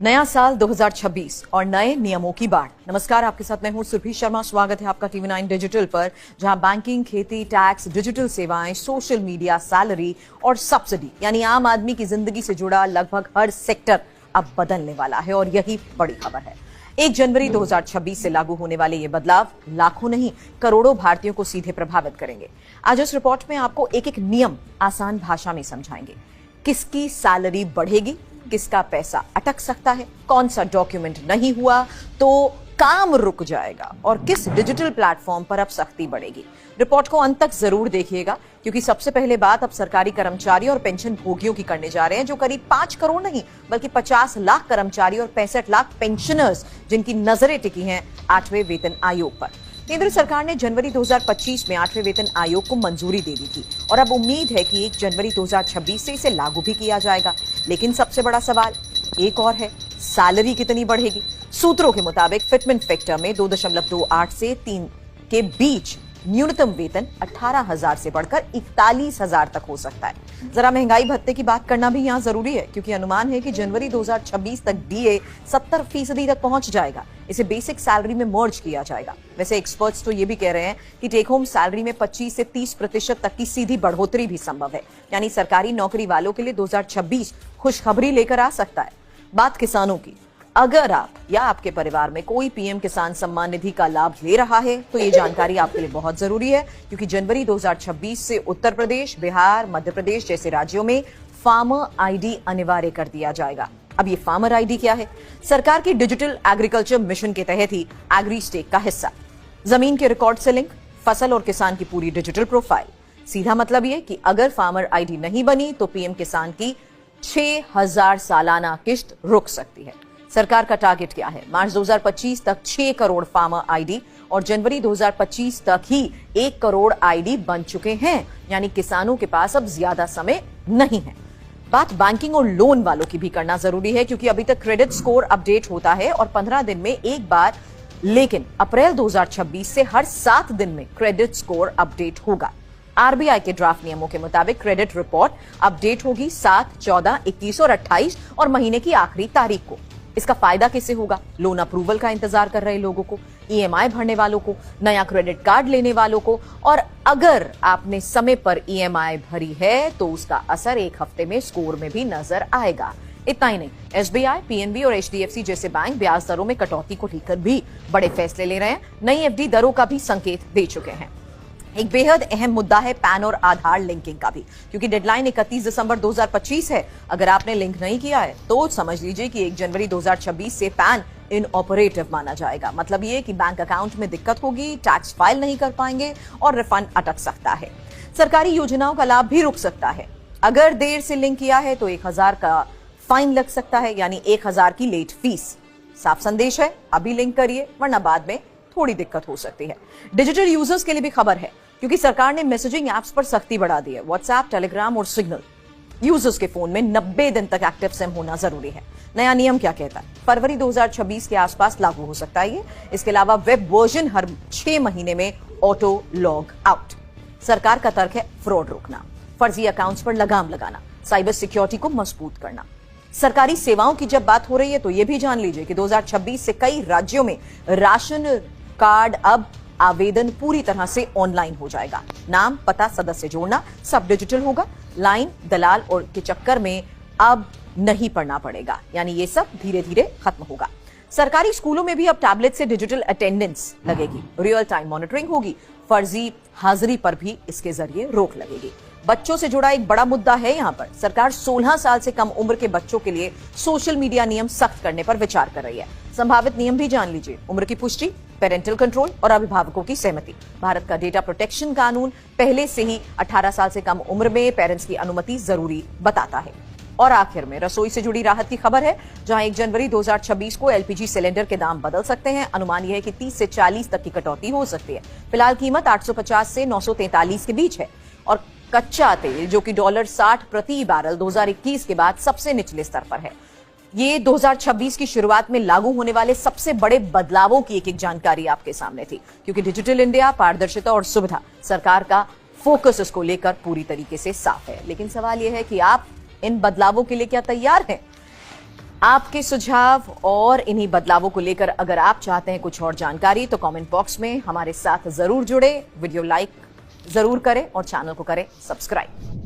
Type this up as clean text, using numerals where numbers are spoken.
नया साल 2026 और नए नियमों की बाढ़। नमस्कार, आपके साथ मैं हूं सुरभि शर्मा। स्वागत है आपका टीवी 9 डिजिटल पर, जहां बैंकिंग, खेती, टैक्स, डिजिटल सेवाएं, सोशल मीडिया, सैलरी और सब्सिडी यानी आम आदमी की जिंदगी से जुड़ा लगभग हर सेक्टर अब बदलने वाला है। और यही बड़ी खबर है। 1 जनवरी 2026 से लागू होने वाले ये बदलाव लाखों नहीं, करोड़ों भारतीयों को सीधे प्रभावित करेंगे। आज इस रिपोर्ट में आपको एक एक नियम आसान भाषा में समझाएंगे। किसकी सैलरी बढ़ेगी, किसका पैसा अटक सकता है, कौन सा डॉक्यूमेंट नहीं हुआ तो काम रुक जाएगा, और किस डिजिटल प्लेटफॉर्म पर अब सख्ती बढ़ेगी। रिपोर्ट को अंत तक जरूर देखिएगा, क्योंकि सबसे पहले बात अब सरकारी कर्मचारी और पेंशन भोगियों की करने जा रहे हैं, जो करीब 5 करोड़ नहीं बल्कि 50 लाख कर्मचारी और 65 लाख पेंशनर्स, जिनकी नजरें टिकी हैं 8वें वेतन आयोग पर। केंद्र सरकार ने जनवरी 2025 में 8वें वेतन आयोग को मंजूरी दे दी थी, और अब उम्मीद है कि 1 जनवरी 2026 से इसे लागू भी किया जाएगा। लेकिन सबसे बड़ा सवाल एक और है, सैलरी कितनी बढ़ेगी। सूत्रों के मुताबिक फिटमेंट फैक्टर में 2.28 से 3 के बीच न्यूनतम वेतन 18,000 से बढ़कर 41,000 तक हो सकता है। जरा महंगाई भत्ते की बात करना भी यहाँ जरूरी है, क्योंकि अनुमान है कि जनवरी 2026 तक डीए 70% तक पहुंच जाएगा। इसे बेसिक सैलरी में मर्ज किया जाएगा। वैसे एक्सपर्ट्स तो ये भी कह रहे हैं कि टेक होम सैलरी में 25 से 30% तक की सीधी बढ़ोतरी भी संभव है। यानी सरकारी नौकरी वालों के लिए 2026 खुशखबरी लेकर आ सकता है। बात किसानों की, अगर आप या आपके परिवार में कोई पीएम किसान सम्मान निधि का लाभ ले रहा है तो ये जानकारी आपके लिए बहुत जरूरी है, क्योंकि जनवरी 2026 से उत्तर प्रदेश, बिहार, मध्य प्रदेश जैसे राज्यों में फार्मर आईडी अनिवार्य कर दिया जाएगा। अब ये फार्मर आईडी क्या है? सरकार की डिजिटल एग्रीकल्चर मिशन के तहत ही एग्री स्टेक का हिस्सा, जमीन के रिकॉर्ड से लिंक, फसल और किसान की पूरी डिजिटल प्रोफाइल। सीधा मतलब ये कि अगर फार्मर आईडी नहीं बनी तो पीएम किसान की 6,000 सालाना किश्त रुक सकती है। सरकार का टारगेट क्या है? मार्च 2025 तक 6 करोड़ फार्मर आईडी, और जनवरी 2025 तक ही 1 करोड़ आईडी बन चुके हैं। यानी किसानों के पास अब ज्यादा समय नहीं है। बात बैंकिंग और लोन वालों की भी करना जरूरी है, क्योंकि अभी तक क्रेडिट स्कोर अपडेट होता है और 15 दिन में एक बार, लेकिन अप्रैल 2026 से हर 7 दिन में क्रेडिट स्कोर अपडेट होगा। आरबीआई के ड्राफ्ट नियमों के मुताबिक क्रेडिट रिपोर्ट अपडेट होगी 7, 14, 21 और 28 और महीने की आखिरी तारीख को। इसका फायदा किसे होगा? लोन अप्रूवल का इंतजार कर रहे लोगों को, ईएमआई भरने वालों को, नया क्रेडिट कार्ड लेने वालों को, और अगर आपने समय पर ईएमआई भरी है तो उसका असर 1 हफ्ते में स्कोर में भी नजर आएगा। इतना ही नहीं, एसबीआई, पीएनबी और एचडीएफसी जैसे बैंक ब्याज दरों में कटौती को लेकर भी बड़े फैसले ले रहे हैं। नई एफडी दरों का भी संकेत दे चुके हैं। एक बेहद अहम मुद्दा है पैन और आधार लिंकिंग का भी, क्योंकि डेडलाइन 31 दिसंबर 2025 है। अगर आपने लिंक नहीं किया है तो समझ लीजिए कि 1 जनवरी 2026 से पैन इनऑपरेटिव माना जाएगा। मतलब ये कि बैंक अकाउंट में दिक्कत होगी, टैक्स फाइल नहीं कर पाएंगे और रिफंड अटक सकता है। सरकारी योजनाओं का लाभ भी रुक सकता है। अगर देर से लिंक किया है तो 1,000 का फाइन लग सकता है, यानी 1,000 की लेट फीस। साफ संदेश है, अभी लिंक करिए, वरना बाद में थोड़ी दिक्कत हो सकती है। डिजिटल यूजर्स के लिए भी खबर है, क्योंकि सरकार ने मैसेजिंग एप्स पर सख्ती बढ़ा दी है। व्हाट्सएप, टेलीग्राम और सिग्नल यूजर्स के फोन में 90 दिन तक एक्टिव सिम होना जरूरी है। नया नियम क्या कहता है? फरवरी 2026 के आसपास लागू हो सकता है ये। इसके अलावा वेब वर्जन हर 6 महीने में ऑटो लॉग आउट। सरकार का तर्क है फ्रॉड रोकना, फर्जी अकाउंट्स पर लगाम लगाना, साइबर सिक्योरिटी को मजबूत करना। सरकारी सेवाओं की जब बात हो रही है तो यह भी जान लीजिए कि 2026 से कई राज्यों में राशन कार्ड अब आवेदन पूरी तरह से ऑनलाइन हो जाएगा। नाम, पता, सदस्य जोड़ना सब डिजिटल होगा। लाइन, दलाल और के चक्कर में अब नहीं पड़ना पड़ेगा। यानी ये सब धीरे धीरे खत्म होगा। सरकारी स्कूलों में भी अब टैबलेट से डिजिटल अटेंडेंस लगेगी, रियल टाइम मॉनिटरिंग होगी, फर्जी हाजिरी पर भी इसके जरिए रोक लगेगी। बच्चों से जुड़ा एक बड़ा मुद्दा है यहाँ पर। सरकार 16 साल से कम उम्र के बच्चों के लिए सोशल मीडिया नियम सख्त करने पर विचार कर रही है। संभावित नियम भी जान लीजिए। उम्र की पुष्टि, पेरेंटल कंट्रोल और अभिभावकों की सहमति। भारत का डेटा प्रोटेक्शन कानून पहले से ही 18 साल से कम उम्र में पेरेंट्स की अनुमति जरूरी बताता है। और आखिर में रसोई से जुड़ी राहत की खबर है, जहां 1 जनवरी 2026 को एलपीजी सिलेंडर के दाम बदल सकते हैं। अनुमान यह है कि 30 से 40 तक की कटौती हो सकती है। फिलहाल कीमत 850 से 943 के बीच है, और कच्चा तेल जो कि $60 प्रति बैरल 2021 के बाद सबसे निचले स्तर पर है। ये 2026 की शुरुआत में लागू होने वाले सबसे बड़े बदलावों की एक जानकारी आपके सामने थी, क्योंकि डिजिटल इंडिया, पारदर्शिता और सुविधा, सरकार का फोकस इसको लेकर पूरी तरीके से साफ है। लेकिन सवाल यह है कि आप इन बदलावों के लिए क्या तैयार हैं? आपके सुझाव और इन्हीं बदलावों को लेकर अगर आप चाहते हैं कुछ और जानकारी तो कमेंट बॉक्स में हमारे साथ जरूर जुड़े, वीडियो लाइक जरूर करें और चैनल को करें सब्सक्राइब।